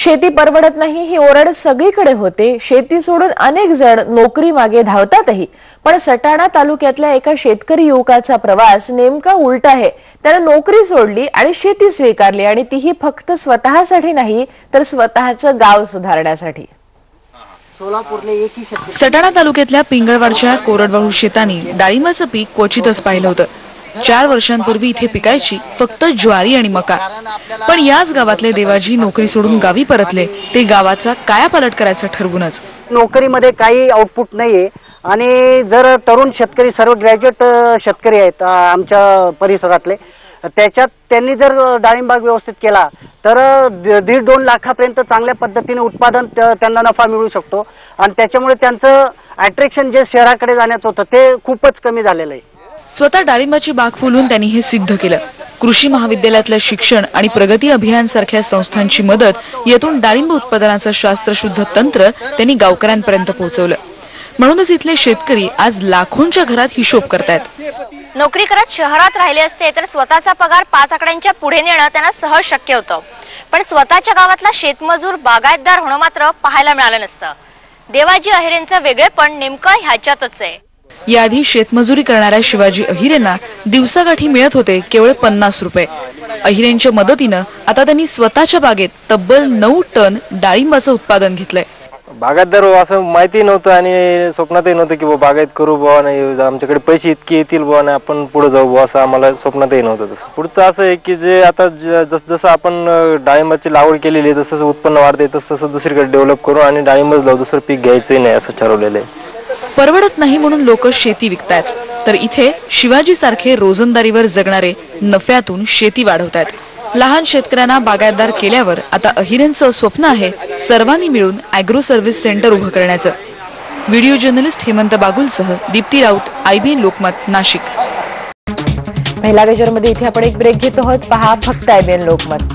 शेती परवडत नाही ही ओरड सगळीकडे होते। शेती सोडून अनेक जण नोकरी मागे धावतातही, पण सटाणा तालुक्यातल्या एका शेतकरी युवकाचा प्रवास नेमका उलटा आहे। त्याने नोकरी सोडली आणि शेती स्वीकारली, आणि तीही फक्त स्वतःसाठी नाही तर स्वतःचं गाव सुधारण्यासाठी। सटाणा तालुक्यातल्या पिंगळवाडच्या कोरडवाहू शेतांनी डाळिंबाचं पीक क्वचितच पाहिलं होतं। 4 वर्षांपूर्वी इथे पिकायची फक्त ज्वारी आणि मका। पण याच गावातले देवाजी नोकरी सोडून गावी परतले, ते गावाचा कायापालट करायचं ठरवूनच। नोकरीमध्ये काही आउटपुट नाहीये आणि जर तरुण शेतकरी, सर्व ग्रॅज्युएट शेतकरी आहेत आमच्या परिसरातले, त्याच्यात त्यांनी जर डाळिंबाग व्यवस्थित केला तर 1.5-2 लाखापर्यंत चांगल्या पद्धतीने उत्पादन त्यांना नफा मिळू शकतो। आणि त्याच्यामुळे त्यांचं अट्रॅक्शन जे शहराकडे जाण्याचं होतं ते खूपच कमी झालेलं आहे। स्वतः डाळिंबाची बाग फुलून त्यांनी हे सिद्ध केलं। कृषी महाविद्यालयातलं शिक्षण आणि प्रगती अभियान सारख्या संस्थांची मदत यातून डाळिंब उत्पादनाचं शास्त्रशुद्ध तंत्र त्यांनी गावकऱ्यांपर्यंत पोहोचवलं। म्हणूनच इथले शेतकरी आज लाखोंच्या घरात हिशोब करतायत। नोकरी करत शहरात राहिले असते तर स्वतःचा पगार 5 आकड्यांच्या पुढे नेणं त्यांना सहज शक्य होतं, पण स्वतःच्या गावातला शेतमजूर बागायतदार होणं मात्र पाहायला मिळालं नसतं। देवाजी अहिरेंचं वेगळेपण नेमकं ह्याच्यातच आहे। याआधी शेतमजुरी करणाऱ्या शिवाजी अहिरेंना दिवसाकाठी मिळत होते केवळ 50 रुपये। अहिरेंच्या मदतीनं आता त्यांनी स्वतःच्या बागेत तब्बल 9 टन डाळिंबाचं उत्पादन घेतलंय। बागायतदार असं माहिती नव्हतं आणि स्वप्नातही नव्हतं की बागायत करू बुवा, नाही आमच्याकडे पैसे इतके येतील बुवा, नाही आपण पुढे जाऊ बुवा, असं आम्हाला स्वप्नातही नव्हतं। तसं पुढचं असं आहे की जे आता जसं आपण डाळिंबाची लागवड केलेली आहे तसं उत्पन्न वाढते तसं दुसरीकडे डेव्हलप करू आणि डाळिंबच लावू, दुसरं पीक घ्यायचंही नाही असं ठरवलेलं आहे। परवडत नाही म्हणून लोक शेती विकतायत, तर इथे शिवाजी सारखे रोजंदारीवर जगणारे नफ्यातून शेती वाढवतायत। लहान शेतकऱ्यांना बागायतदार केल्यावर आता अहिरेंचं स्वप्न आहे सर्वांनी मिळून ॲग्रो सर्व्हिस सेंटर उभं करण्याचं। व्हिडिओ जर्नलिस्ट हेमंत बागुलसह दीप्ती राऊत, IBN लोकमत, नाशिक। पहिल्या गजरमध्ये इथे आपण एक ब्रेक घेतो आहोत। पहा फक्त IBN लोकमत।